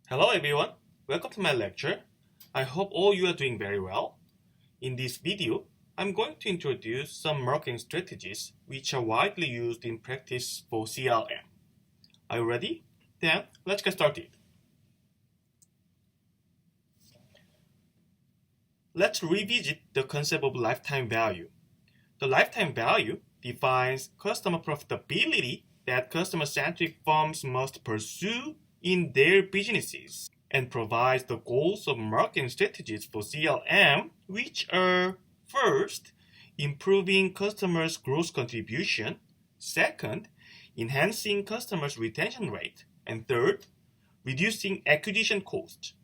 Hello everyone, welcome to my lecture. I hope all you are doing very well. In this video, I'm going to introduce some marketing strategies which are widely used in practice for CRM. Are you ready? Then let's get started. Let's revisit the concept of lifetime value. The lifetime value defines customer profitability that customer-centric firms must pursue in their businesses and provides the goals of marketing strategies for CRM, which are first, improving customers' gross contribution, second, enhancing customers' retention rate, and third, reducing acquisition cost.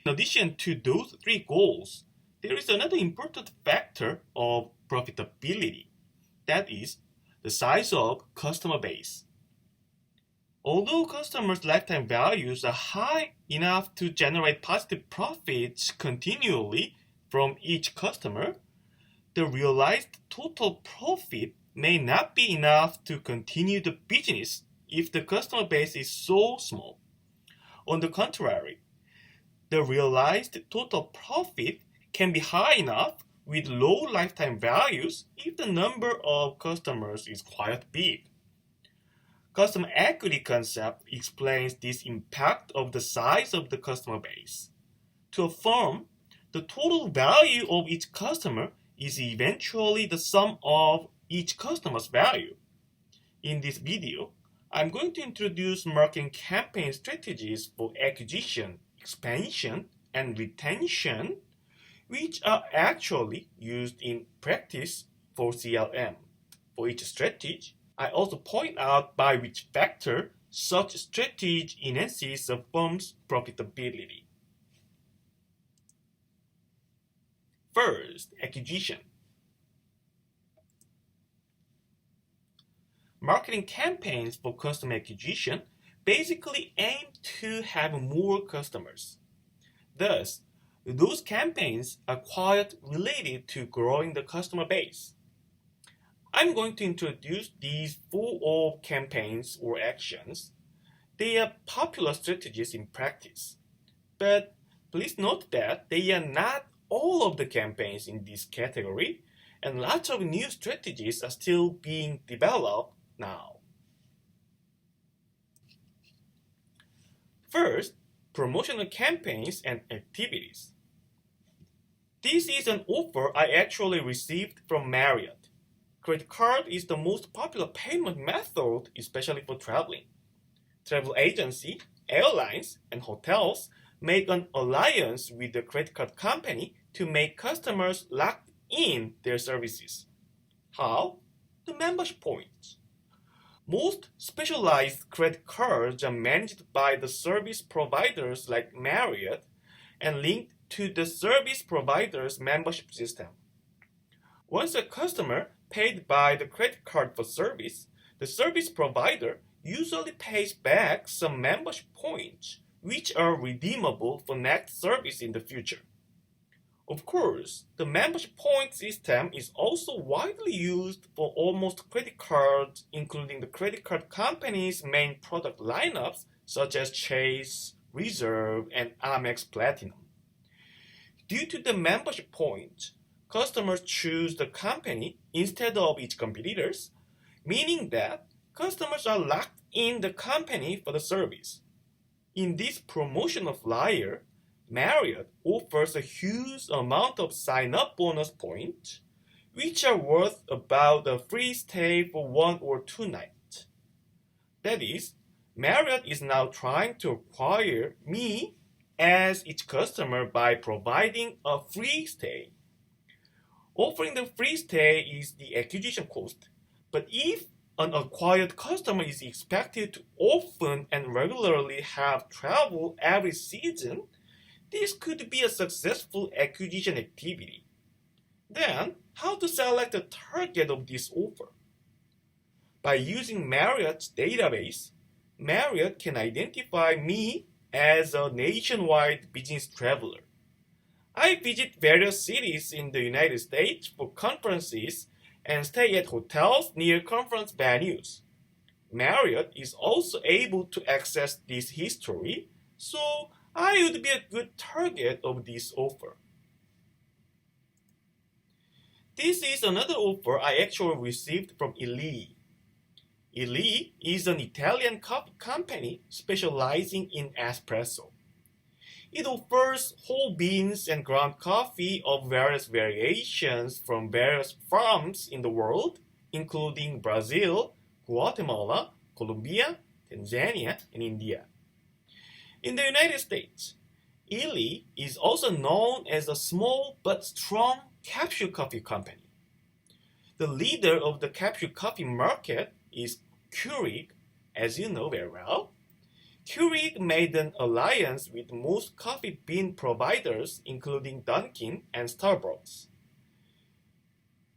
In addition to those three goals, there is another important factor of profitability, that is, the size of customer base. Although customers' lifetime values are high enough to generate positive profits continually from each customer, the realized total profit may not be enough to continue the business if the customer base is so small. On the contrary, the realized total profit can be high enough with low lifetime values if the number of customers is quite big. Customer equity concept explains this impact of the size of the customer base. To a firm, the total value of each customer is eventually the sum of each customer's value. In this video, I'm going to introduce marketing campaign strategies for acquisition, expansion, and retention, which are actually used in practice for CRM. For each strategy, I also point out by which factor such strategy enhances a firm's profitability. First, acquisition. Marketing campaigns for customer acquisition basically aim to have more customers. Thus, those campaigns are quite related to growing the customer base. I'm going to introduce these four campaigns or actions. They are popular strategies in practice, but please note that they are not all of the campaigns in this category, and lots of new strategies are still being developed now. First, promotional campaigns and activities. This is an offer I actually received from Marriott. Credit card is the most popular payment method, especially for traveling. Travel agency, airlines, and hotels make an alliance with the credit card company to make customers lock in their services. How? The membership points. Most specialized credit cards are managed by the service providers like Marriott and linked to the service provider's membership system. Once a customer paid by the credit card for service, the service provider usually pays back some membership points, which are redeemable for next service in the future. Of course, the membership point system is also widely used for almost credit cards, including the credit card company's main product lineups such as Chase, Reserve, and Amex Platinum. Due to the membership points, customers choose the company instead of its competitors, meaning that customers are locked in the company for the service. In this promotional flyer, Marriott offers a huge amount of sign-up bonus points, which are worth about a free stay for 1 or 2 nights. That is, Marriott is now trying to acquire me as its customer by providing a free stay. Offering the free stay is the acquisition cost, but if an acquired customer is expected to often and regularly have travel every season, this could be a successful acquisition activity. Then, how to select the target of this offer? By using Marriott's database, Marriott can identify me as a nationwide business traveler. I visit various cities in the United States for conferences and stay at hotels near conference venues. Marriott is also able to access this history So I would be a good target of this offer. This is another offer I actually received from Illy. Illy is an Italian coffee company specializing in espresso. It offers whole beans and ground coffee of various variations from various farms in the world, including Brazil, Guatemala, Colombia, Tanzania, and India. In the United States, Illy is also known as a small but strong capsule coffee company. The leader of the capsule coffee market is Keurig, as you know very well. Keurig made an alliance with most coffee bean providers, including Dunkin' and Starbucks.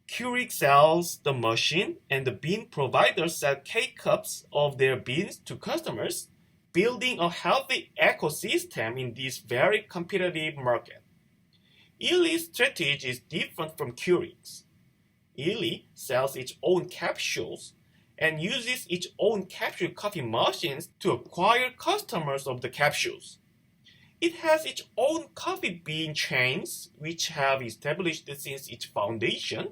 Keurig sells the machine, and the bean providers sell K-cups of their beans to customers, building a healthy ecosystem in this very competitive market. Illy's strategy is different from Keurig's. Illy sells its own capsules and uses its own capsule coffee machines to acquire customers of the capsules. It has its own coffee bean chains, which have established since its foundation.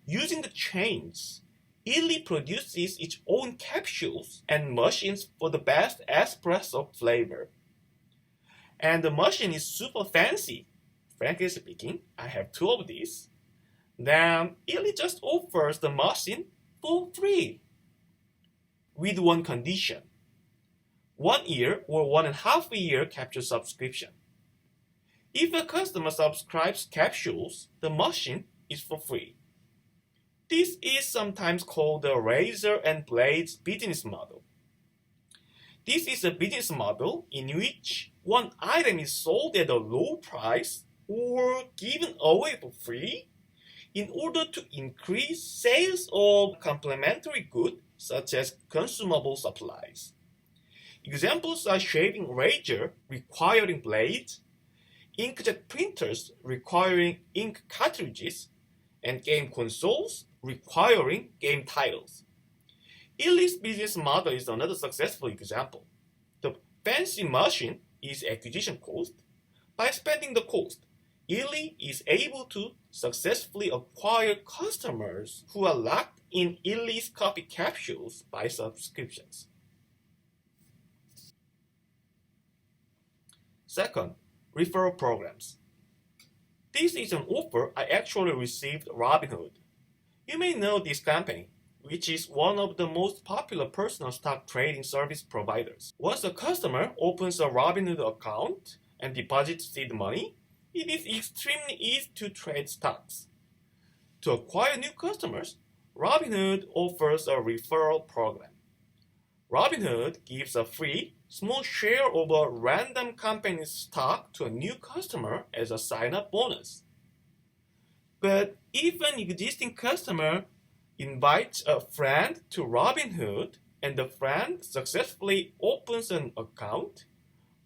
Using the chains, Illy produces its own capsules and machines for the best espresso flavor. And the machine is super fancy. Frankly speaking, I have two of these. Then Illy just offers the machine for free, with one condition: 1 year or 1.5 year capsule subscription. If a customer subscribes capsules, the machine is for free. This is sometimes called the razor and blades business model. This is a business model in which one item is sold at a low price or given away for free in order to increase sales of complementary goods such as consumable supplies. Examples are shaving razor requiring blades, inkjet printers requiring ink cartridges, and game consoles requiring game titles. Illy's business model is another successful example. The fancy machine is acquisition cost. By spending the cost, Illy is able to successfully acquire customers who are locked in Illy's coffee capsules by subscriptions. Second, referral programs. This is an offer I actually received Robinhood. You may know this company, which is one of the most popular personal stock trading service providers. Once a customer opens a Robinhood account and deposits seed money, it is extremely easy to trade stocks. To acquire new customers, Robinhood offers a referral program. Robinhood gives a free, small share of a random company's stock to a new customer as a sign-up bonus. But if an existing customer invites a friend to Robinhood and the friend successfully opens an account,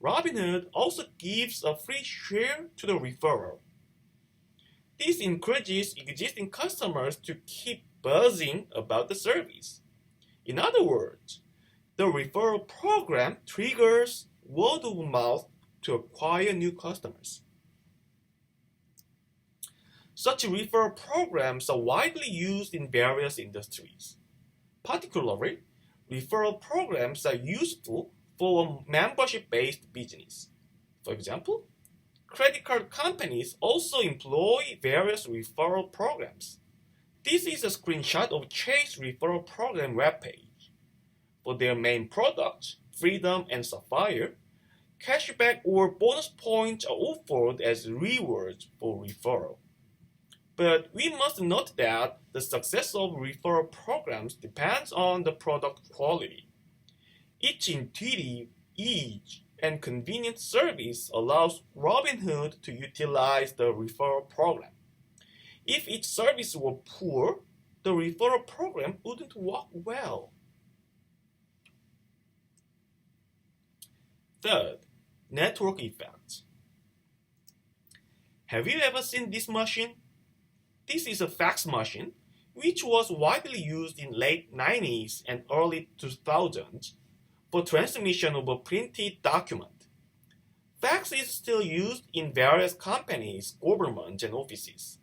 Robinhood also gives a free share to the referral. This encourages existing customers to keep buzzing about the service. In other words, the referral program triggers word of mouth to acquire new customers. Such referral programs are widely used in various industries. Particularly, referral programs are useful for a membership-based business. For example, credit card companies also employ various referral programs. This is a screenshot of Chase referral program webpage. For their main products, Freedom and Sapphire, cashback or bonus points are offered as rewards for referral. But we must note that the success of referral programs depends on the product quality. Each intuitive, easy, and convenient service allows Robinhood to utilize the referral program. If each service were poor, the referral program wouldn't work well. Third, network effects. Have you ever seen this machine? This is a fax machine which was widely used in late 90s and early 2000s for transmission of a printed document. Fax is still used in various companies, governments, and offices.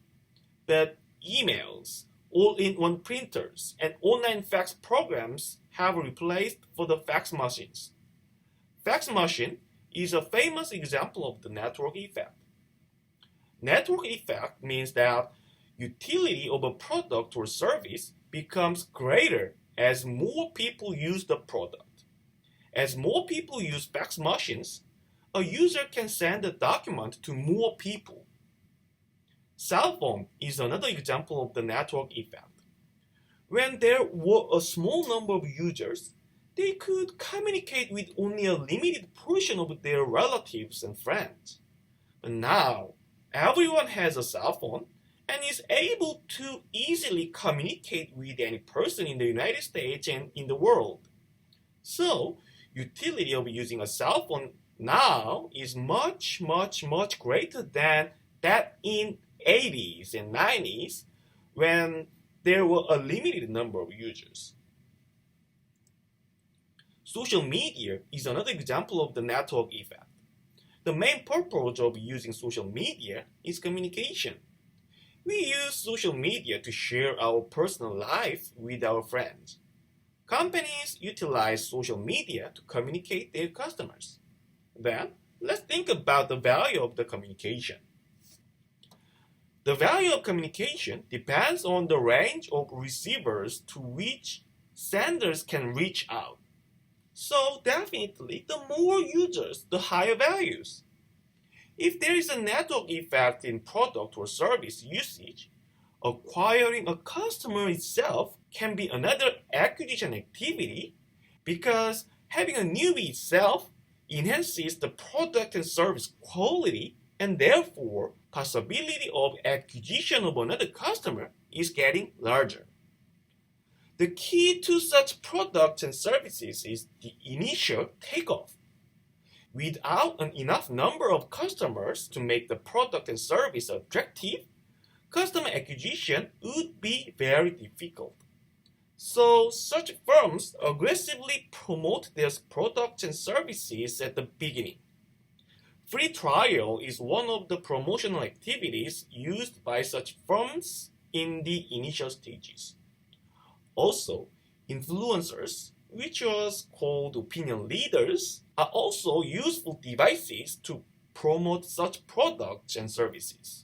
But emails, all-in-one printers, and online fax programs have replaced for the fax machines. Fax machine is a famous example of the network effect. Network effect means that utility of a product or service becomes greater as more people use the product. As more people use fax machines, a user can send a document to more people. Cell phone is another example of the network effect. When there were a small number of users, they could communicate with only a limited portion of their relatives and friends. But now, everyone has a cell phone and is able to easily communicate with any person in the United States and in the world. So, utility of using a cell phone now is much greater than that in 80s and 90s when there were a limited number of users. Social media is another example of the network effect. The main purpose of using social media is communication. We use social media to share our personal life with our friends. Companies utilize social media to communicate their customers. Then, let's think about the value of the communication. The value of communication depends on the range of receivers to which senders can reach out. So definitely, the more users, the higher values. If there is a network effect in product or service usage, acquiring a customer itself can be another acquisition activity because having a newbie itself enhances the product and service quality, and therefore possibility of acquisition of another customer is getting larger. The key to such products and services is the initial takeoff. Without an enough number of customers to make the product and service attractive, customer acquisition would be very difficult. So such firms aggressively promote their products and services at the beginning. Free trial is one of the promotional activities used by such firms in the initial stages. Also, influencers, which was called opinion leaders, are also useful devices to promote such products and services.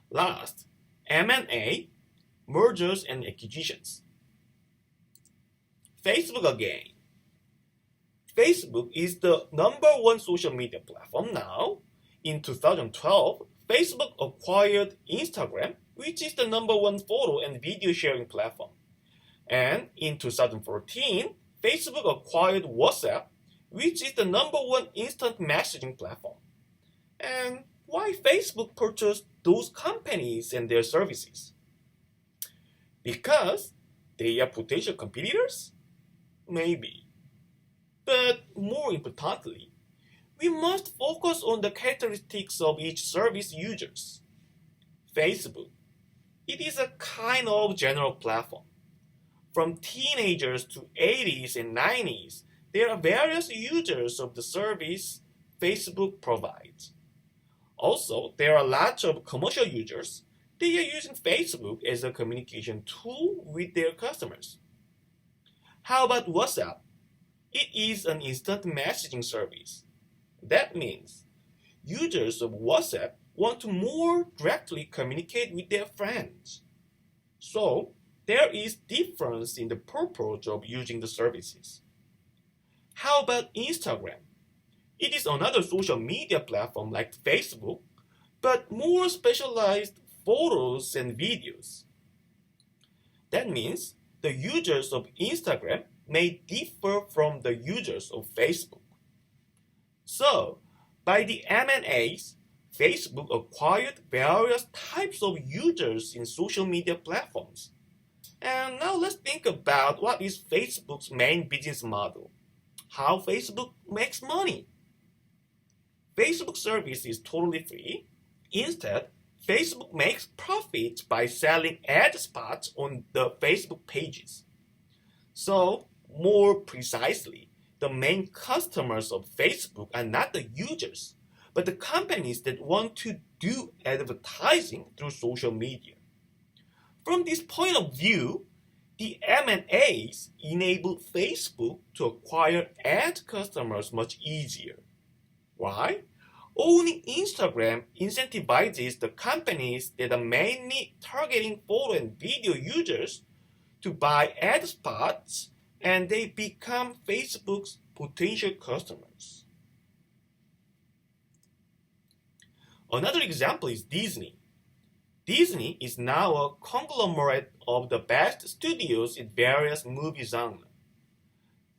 Last, M&A, mergers and acquisitions. Facebook again. Facebook is the #1 social media platform now. In 2012, Facebook acquired Instagram, which is the #1 photo and video sharing platform. And in 2014, Facebook acquired WhatsApp, which is the #1 instant messaging platform. And why Facebook purchased those companies and their services? Because they are potential competitors? Maybe. But more importantly, we must focus on the characteristics of each service users. Facebook. It is a kind of general platform. From teenagers to 80s and 90s, there are various users of the service Facebook provides. Also, there are lots of commercial users. They are using Facebook as a communication tool with their customers. How about WhatsApp? It is an instant messaging service. That means users of WhatsApp want to more directly communicate with their friends. So, there is difference in the purpose of using the services. How about Instagram? It is another social media platform like Facebook, but more specialized photos and videos. That means the users of Instagram may differ from the users of Facebook. So, by the M&As, Facebook acquired various types of users in social media platforms. And now let's think about what is Facebook's main business model. How Facebook makes money. Facebook service is totally free. Instead, Facebook makes profits by selling ad spots on the Facebook pages. So, more precisely, the main customers of Facebook are not the users, but the companies that want to do advertising through social media. From this point of view, the M&As enable Facebook to acquire ad customers much easier. Why? Owning Instagram incentivizes the companies that are mainly targeting photo and video users to buy ad spots, and they become Facebook's potential customers. Another example is Disney. Disney is now a conglomerate of the best studios in various movie genres.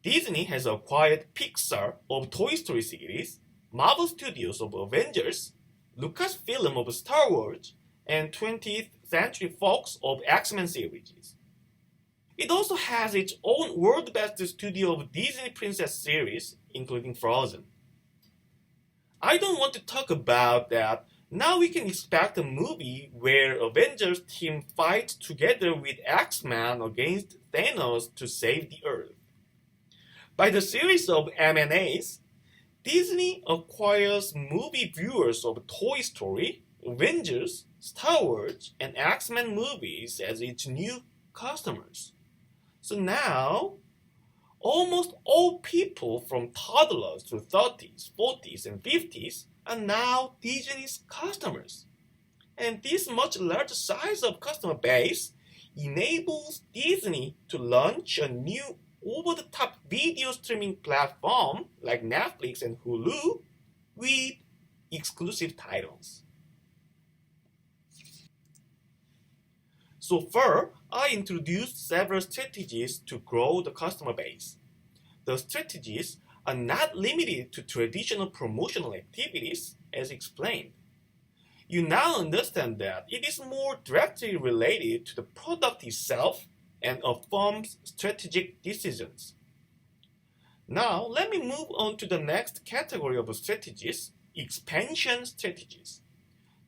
Disney has acquired Pixar of Toy Story series, Marvel Studios of Avengers, Lucasfilm of Star Wars, and 20th Century Fox of X-Men series. It also has its own world-best studio of Disney Princess series, including Frozen. I don't want to talk about that. Now we can expect a movie where Avengers team fights together with X-Men against Thanos to save the Earth. By the series of M&As, Disney acquires movie viewers of Toy Story, Avengers, Star Wars, and X-Men movies as its new customers. So now, almost all people from toddlers to 30s, 40s, and 50s are now Disney's customers. And this much larger size of customer base enables Disney to launch a new over-the-top video streaming platform like Netflix and Hulu with exclusive titles. So far, I introduced several strategies to grow the customer base. The strategies are not limited to traditional promotional activities as explained. You now understand that it is more directly related to the product itself and a firm's strategic decisions. Now, let me move on to the next category of strategies, expansion strategies.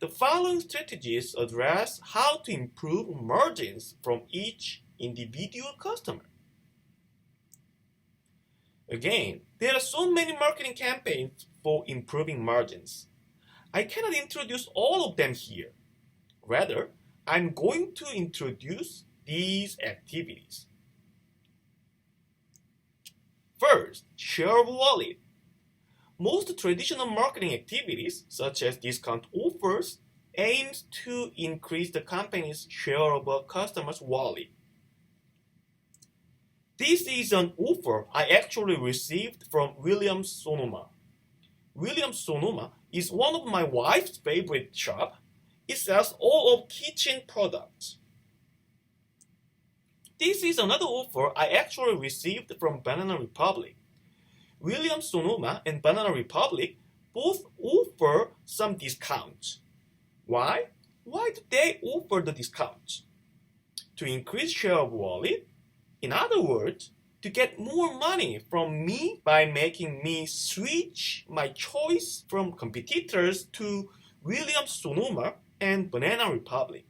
The following strategies address how to improve margins from each individual customer. Again, there are so many marketing campaigns for improving margins. I cannot introduce all of them here. Rather, I'm going to introduce these activities. First, share of wallet. Most traditional marketing activities, such as discount offers, aims to increase the company's share of a customer's wallet. This is an offer I actually received from Williams Sonoma. Williams Sonoma is one of my wife's favorite shops. It sells all of kitchen products. This is another offer I actually received from Banana Republic. Williams Sonoma and Banana Republic both offer some discounts. Why? Why do they offer the discounts? To increase share of wallet? In other words, to get more money from me by making me switch my choice from competitors to Williams Sonoma and Banana Republic.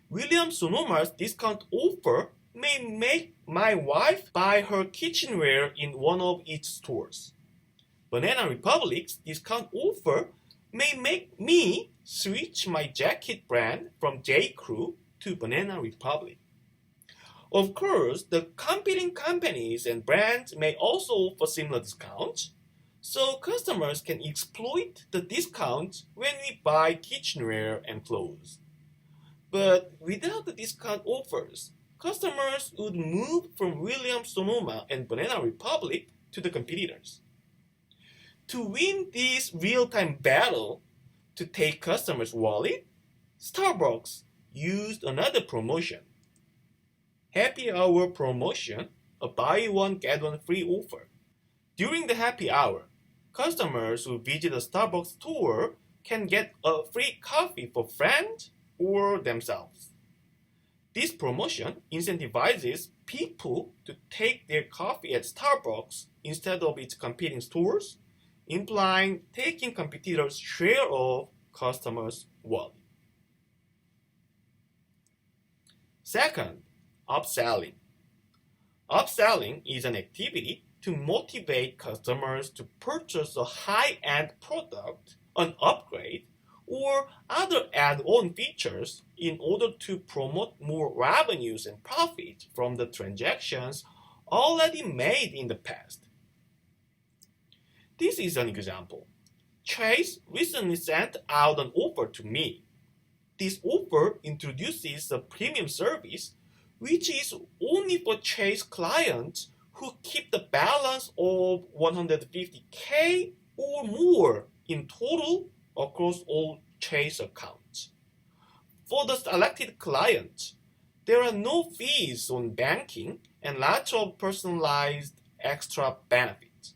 Williams Sonoma's discount offer may make my wife buy her kitchenware in one of its stores. Banana Republic's discount offer may make me switch my jacket brand from J.Crew to Banana Republic. Of course, the competing companies and brands may also offer similar discounts, so customers can exploit the discounts when we buy kitchenware and clothes. But without the discount offers, customers would move from Williams Sonoma and Banana Republic to the competitors. To win this real-time battle to take customers' wallet, Starbucks used another promotion. Happy Hour promotion, a buy one get one free offer. During the happy hour, customers who visit a Starbucks store can get a free coffee for friends or themselves. This promotion incentivizes people to take their coffee at Starbucks instead of its competing stores, implying taking competitors' share of customers' wallet. Second, upselling. Upselling is an activity to motivate customers to purchase a high-end product, an upgrade, or other add-on features in order to promote more revenues and profit from the transactions already made in the past. This is an example. Chase recently sent out an offer to me. This offer introduces a premium service which is only for Chase clients who keep the balance of 150K or more in total across all Chase accounts. For the selected clients, there are no fees on banking and lots of personalized extra benefits.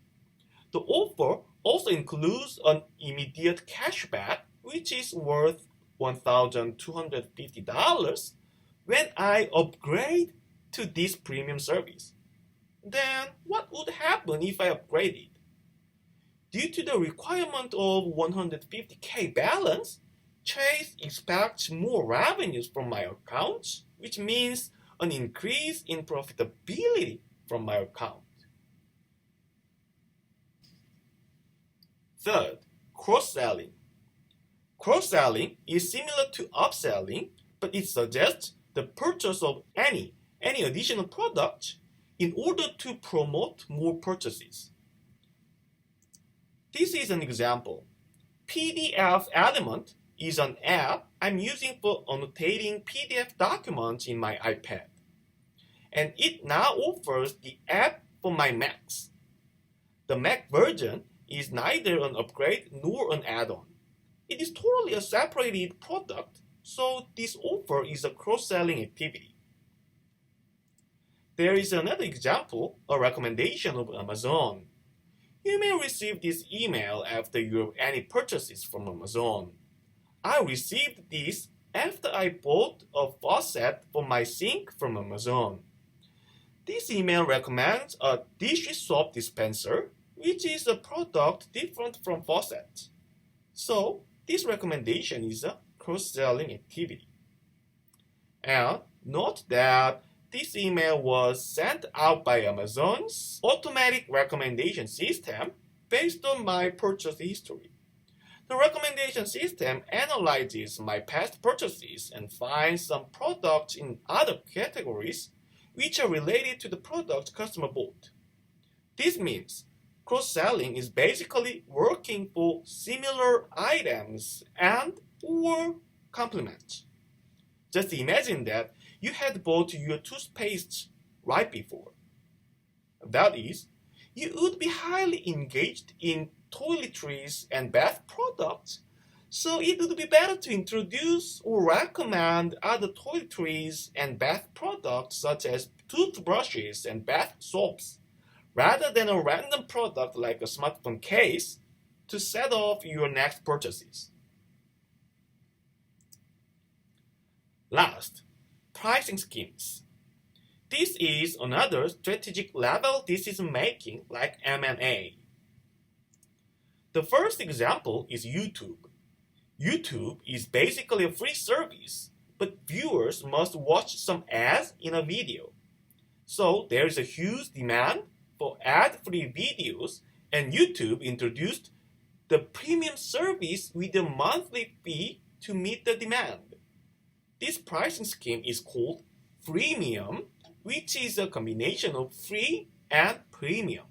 The offer also includes an immediate cashback, which is worth $1,250 when I upgrade to this premium service. Then what would happen if I upgraded? Due to the requirement of 150K balance, Chase expects more revenues from my accounts, which means an increase in profitability from my account. Third, cross-selling. Cross-selling is similar to upselling, but it suggests the purchase of any additional product in order to promote more purchases. This is an example. PDF Element is an app I'm using for annotating PDF documents in my iPad. And it now offers the app for my Macs. The Mac version is neither an upgrade nor an add-on. It is totally a separated product, so this offer is a cross-selling activity. There is another example, a recommendation of Amazon. You may receive this email after you have any purchases from Amazon. I received this after I bought a faucet for my sink from Amazon. This email recommends a dish soap dispenser, which is a product different from faucets. So, this recommendation is a cross-selling activity. And note that this email was sent out by Amazon's automatic recommendation system based on my purchase history. The recommendation system analyzes my past purchases and finds some products in other categories which are related to the product customer bought. This means cross-selling is basically working for similar items and or complements. Just imagine that you had bought your toothpaste right before. That is, you would be highly engaged in toiletries and bath products, so it would be better to introduce or recommend other toiletries and bath products such as toothbrushes and bath soaps, rather than a random product like a smartphone case to set off your next purchases. Last, pricing schemes. This is another strategic level decision-making like M&A. The first example is YouTube. YouTube is basically a free service, but viewers must watch some ads in a video. So there is a huge demand for ad-free videos, and YouTube introduced the premium service with a monthly fee to meet the demand. This pricing scheme is called freemium, which is a combination of free and premium,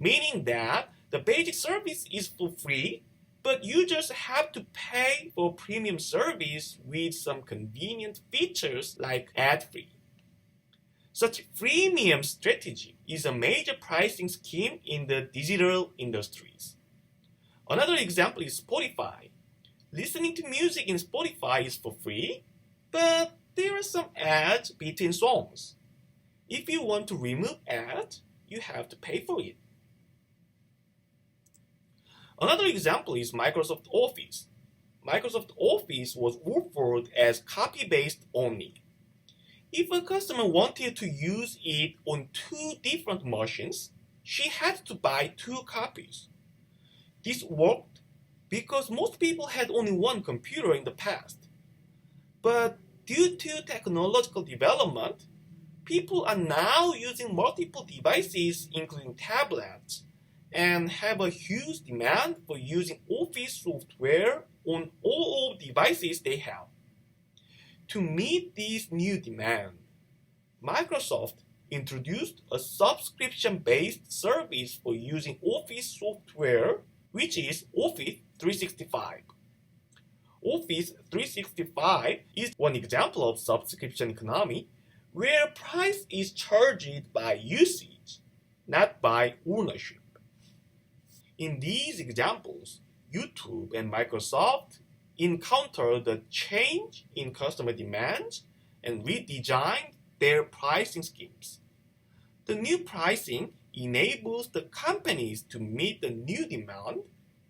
meaning that the basic service is for free, but you just have to pay for premium service with some convenient features like ad-free. Such freemium strategy is a major pricing scheme in the digital industries. Another example is Spotify. Listening to music in Spotify is for free, but there are some ads between songs. If you want to remove ads, you have to pay for it. Another example is Microsoft Office. Microsoft Office was offered as copy-based only. If a customer wanted to use it on 2 different machines, she had to buy 2 copies. This worked because most people had only one computer in the past. But due to technological development, People are now using multiple devices, including tablets, and have a huge demand for using Office software on all devices they have. To meet this new demand, Microsoft introduced a subscription-based service for using Office software, which is Office 365. Office 365 is one example of subscription economy where price is charged by usage, not by ownership. In these examples, YouTube and Microsoft encountered a change in customer demands and redesigned their pricing schemes. The new pricing enables the companies to meet the new demand,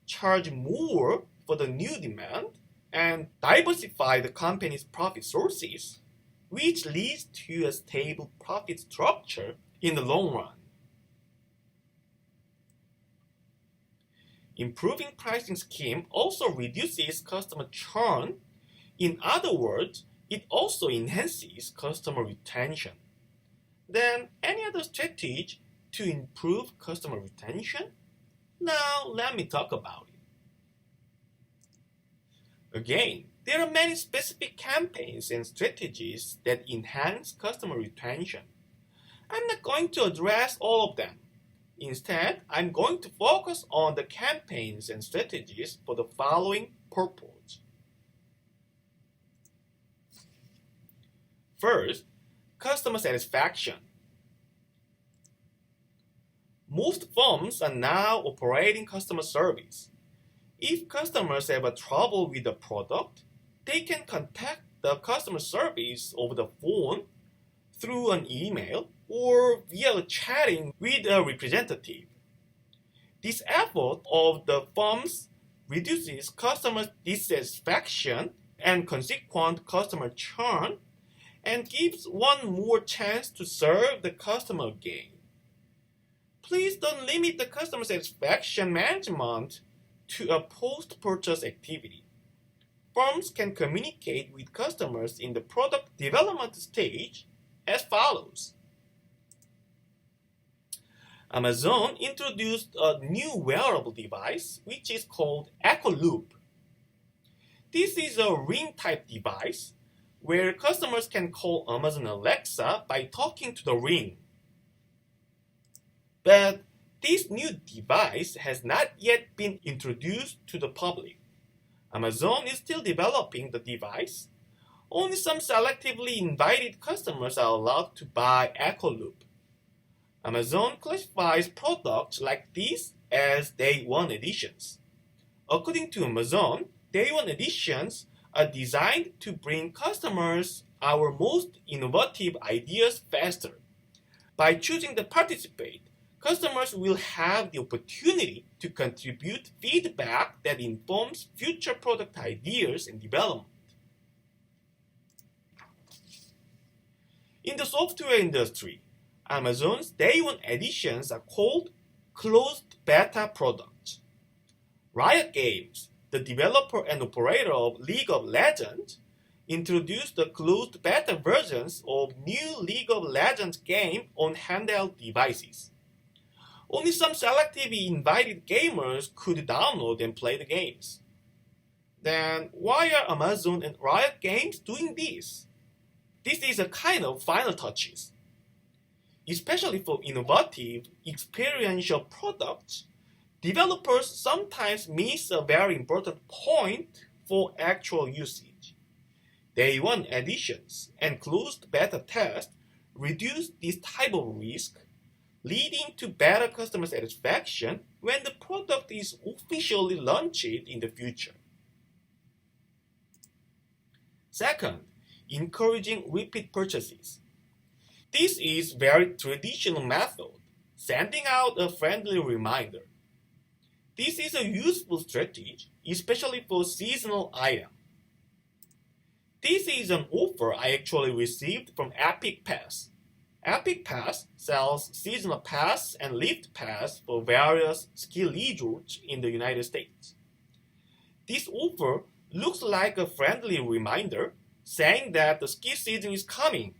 charge more for the new demand, and diversify the company's profit sources, which leads to a stable profit structure in the long run. Improving pricing scheme also reduces customer churn. In other words, it also enhances customer retention. Then, any other strategy to improve customer retention? Now, let me talk about it. Again, there are many specific campaigns and strategies that enhance customer retention. I'm not going to address all of them. Instead, I'm going to focus on the campaigns and strategies for the following purpose. First, customer satisfaction. Most firms are now operating customer service. If customers have a trouble with the product, they can contact the customer service over the phone, through an email, or via chatting with a representative. This effort of the firms reduces customer dissatisfaction and consequent customer churn and gives one more chance to serve the customer again. Please don't limit the customer satisfaction management to a post-purchase activity. Firms can communicate with customers in the product development stage as follows. Amazon introduced a new wearable device which is called Echo Loop. This is a ring-type device where customers can call Amazon Alexa by talking to the ring. But this new device has not yet been introduced to the public. Amazon is still developing the device. Only some selectively invited customers are allowed to buy Echo Loop. Amazon classifies products like these as Day 1 editions. According to Amazon, Day 1 editions are designed to bring customers our most innovative ideas faster. By choosing to participate, customers will have the opportunity to contribute feedback that informs future product ideas and development. In the software industry, Amazon's Day 1 editions are called closed beta products. Riot Games, the developer and operator of League of Legends, introduced the closed beta versions of new League of Legends game on handheld devices. Only some selectively invited gamers could download and play the games. Then why are Amazon and Riot Games doing this? This is a kind of final touches. Especially for innovative, experiential products, developers sometimes miss a very important point for actual usage. Day 1 editions and closed beta tests reduce this type of risk, leading to better customer satisfaction when the product is officially launched in the future. Second, encouraging repeat purchases. This is a very traditional method, sending out a friendly reminder. This is a useful strategy, especially for seasonal items. This is an offer I actually received from Epic Pass. Epic Pass sells seasonal pass and lift pass for various ski resorts in the United States. This offer looks like a friendly reminder saying that the ski season is coming.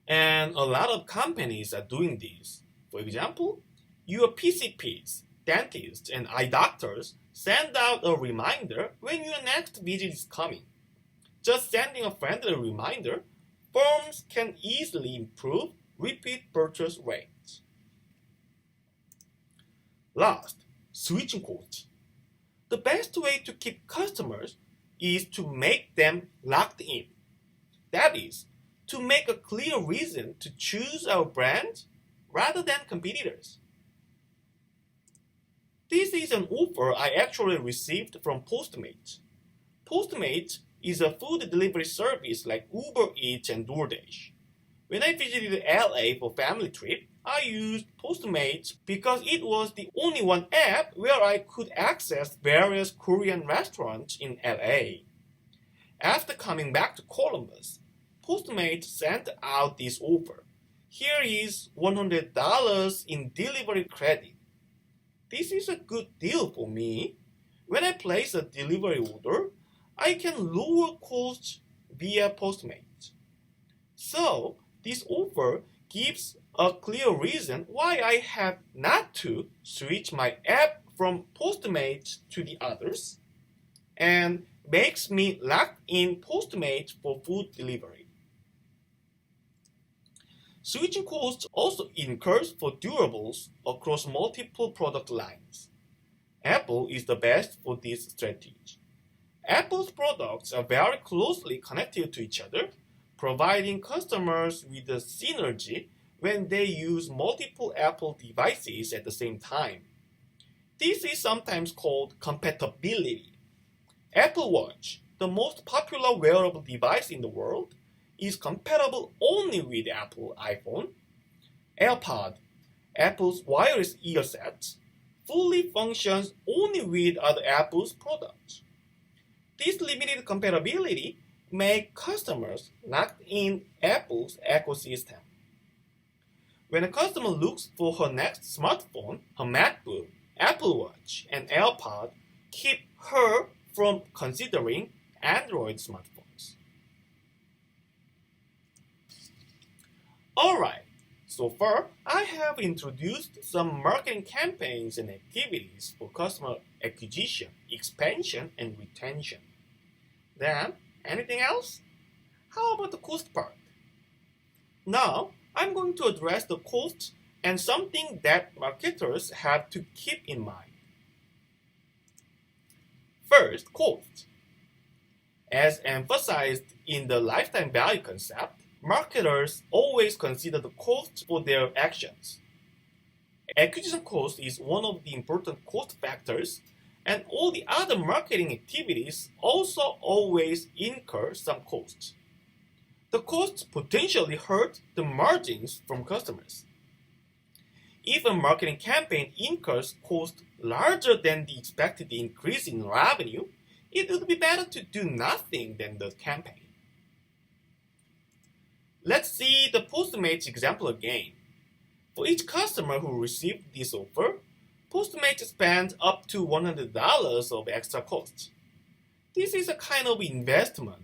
And a lot of companies are doing this. For example, your PCPs, dentists, and eye doctors send out a reminder when your next visit is coming. Just sending a friendly reminder, firms can easily improve repeat purchase rates. Last, switching costs. The best way to keep customers is to make them locked in. That is, to make a clear reason to choose our brand rather than competitors. This is an offer I actually received from Postmates. Postmates is a food delivery service like Uber Eats and DoorDash. When I visited LA for family trip, I used Postmates because it was the only one app where I could access various Korean restaurants in LA. After coming back to Columbus, Postmates sent out this offer. Here is $100 in delivery credit. This is a good deal for me. When I place a delivery order, I can lower costs via Postmates. So, this offer gives a clear reason why I have not to switch my app from Postmates to the others, and makes me locked in Postmates for food delivery. Switching costs also incurs for durables across multiple product lines. Apple is the best for this strategy. Apple's products are very closely connected to each other, providing customers with a synergy when they use multiple Apple devices at the same time. This is sometimes called compatibility. Apple Watch, the most popular wearable device in the world, is compatible only with Apple iPhone. AirPod, Apple's wireless earset, fully functions only with other Apple's products. This limited compatibility makes customers locked in Apple's ecosystem. When a customer looks for her next smartphone, her MacBook, Apple Watch, and AirPod keep her from considering Android smartphones. Alright, so far I have introduced some marketing campaigns and activities for customer acquisition, expansion, and retention. Then, anything else? How about the cost part? Now, I'm going to address the cost and something that marketers have to keep in mind. First, cost. As emphasized in the lifetime value concept, marketers always consider the cost for their actions. Acquisition cost is one of the important cost factors, and all the other marketing activities also always incur some costs. The costs potentially hurt the margins from customers. If a marketing campaign incurs costs larger than the expected increase in revenue, it would be better to do nothing than the campaign. Let's see the Postmates example again. For each customer who received this offer, Postmates spent up to $100 of extra cost. This is a kind of investment.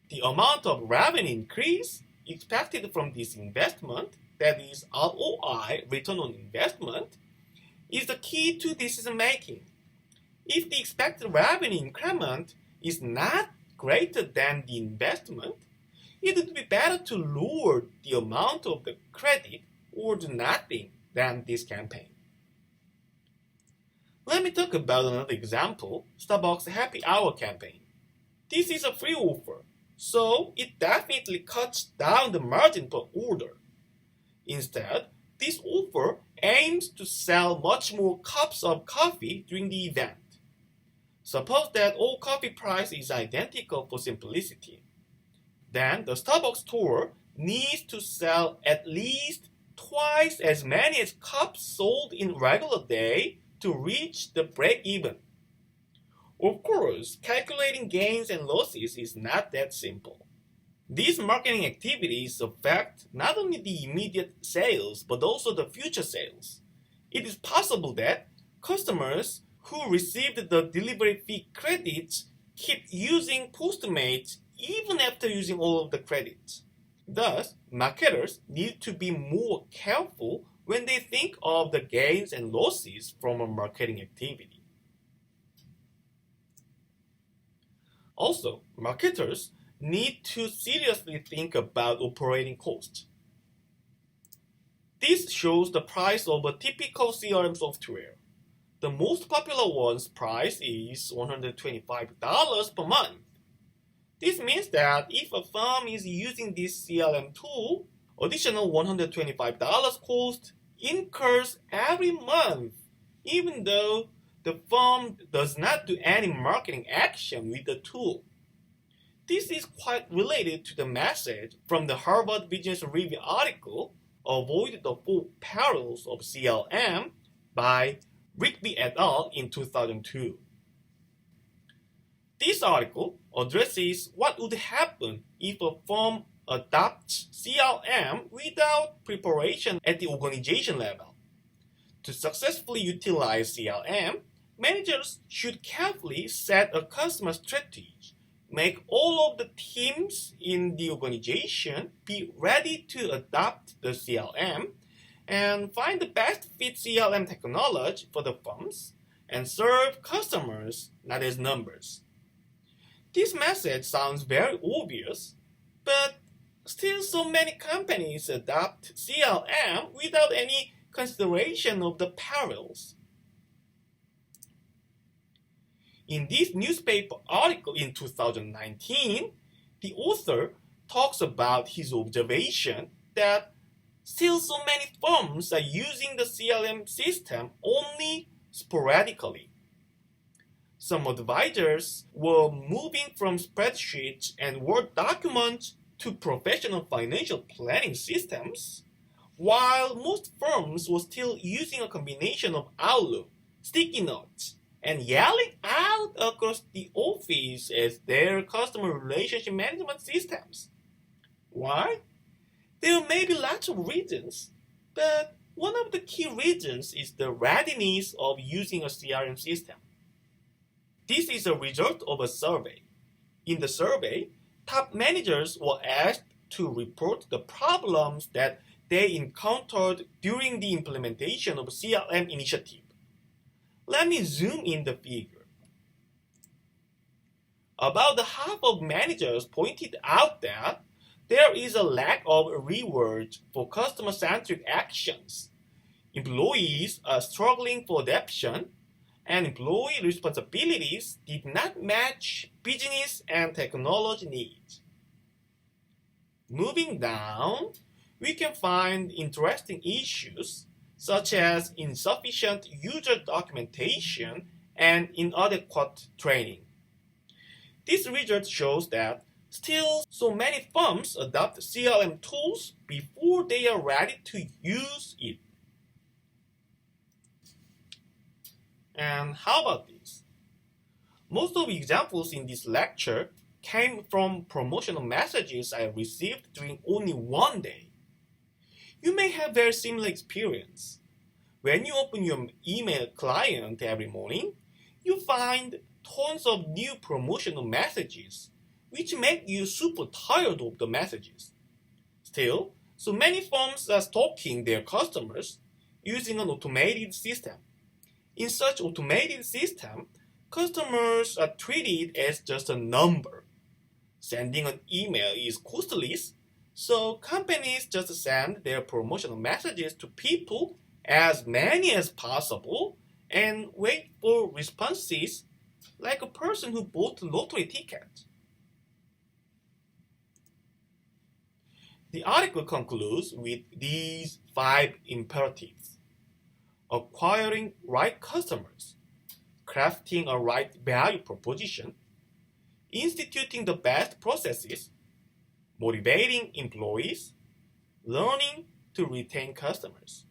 The amount of revenue increase expected from this investment, that is ROI, return on investment, is the key to decision making. If the expected revenue increment is not greater than the investment, it would be better to lower the amount of the credit or do nothing than this campaign. Let me talk about another example, Starbucks Happy Hour campaign. This is a free offer, so it definitely cuts down the margin per order. Instead, this offer aims to sell much more cups of coffee during the event. Suppose that all coffee price is identical for simplicity. Then the Starbucks store needs to sell at least twice as many as cups sold in regular day to reach the break-even. Of course, calculating gains and losses is not that simple. These marketing activities affect not only the immediate sales but also the future sales. It is possible that customers who received the delivery fee credits keep using Postmates even after using all of the credits. Thus, marketers need to be more careful when they think of the gains and losses from a marketing activity. Also, marketers need to seriously think about operating costs. This shows the price of a typical CRM software. The most popular one's price is $125 per month. This means that if a firm is using this CRM tool, additional $125 cost incurs every month, even though the firm does not do any marketing action with the tool. This is quite related to the message from the Harvard Business Review article, Avoid the Four Perils of CRM by Rigby et al. In 2002. This article addresses what would happen if a firm adopts CRM without preparation at the organization level. To successfully utilize CRM, managers should carefully set a customer strategy, make all of the teams in the organization be ready to adopt the CRM, and find the best fit CRM technology for the firms, and serve customers, not as numbers. This message sounds very obvious, but still so many companies adopt CRM without any consideration of the perils. In this newspaper article in 2019, the author talks about his observation that still so many firms are using the CRM system only sporadically. Some advisors were moving from spreadsheets and Word documents to professional financial planning systems, while most firms were still using a combination of Outlook, sticky notes, and yelling out across the office as their customer relationship management systems. Why? There may be lots of reasons, but one of the key reasons is the readiness of using a CRM system. This is a result of a survey. In the survey, top managers were asked to report the problems that they encountered during the implementation of a CRM initiative. Let me zoom in the figure. About half of managers pointed out that there is a lack of rewards for customer-centric actions. Employees are struggling for adoption, and employee responsibilities did not match business and technology needs. Moving down, we can find interesting issues such as insufficient user documentation and inadequate training. This result shows that still so many firms adopt CRM tools before they are ready to use it. And how about this? Most of the examples in this lecture came from promotional messages I received during only one day. You may have very similar experience. When you open your email client every morning, you find tons of new promotional messages, which make you super tired of the messages. Still, so many firms are stalking their customers using an automated system. In such automated system, customers are treated as just a number. Sending an email is costly, so companies just send their promotional messages to people, as many as possible, and wait for responses like a person who bought a lottery ticket. The article concludes with these 5 imperatives: acquiring right customers, crafting a right value proposition, instituting the best processes, motivating employees, learning to retain customers.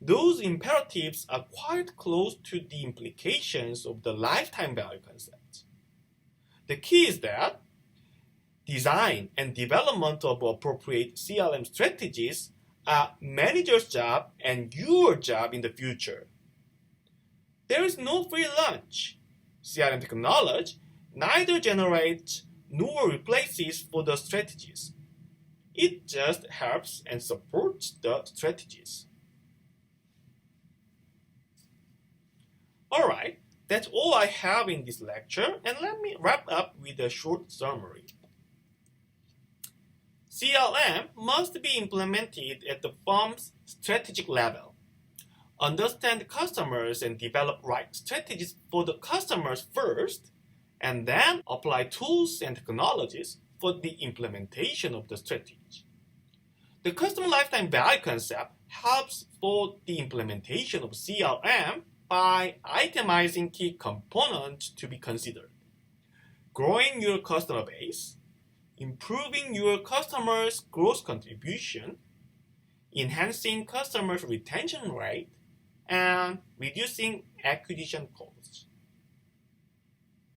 Those imperatives are quite close to the implications of the lifetime value concept. The key is that design and development of appropriate CRM strategies are managers' job and your job in the future. There is no free lunch. CRM technology neither generates nor replaces for the strategies. It just helps and supports the strategies. Alright, that's all I have in this lecture, and let me wrap up with a short summary. CRM must be implemented at the firm's strategic level. Understand customers and develop right strategies for the customers first, and then apply tools and technologies for the implementation of the strategy. The customer lifetime value concept helps for the implementation of CRM by itemizing key components to be considered. Growing your customer base, improving your customers' growth contribution, enhancing customers' retention rate, and reducing acquisition costs.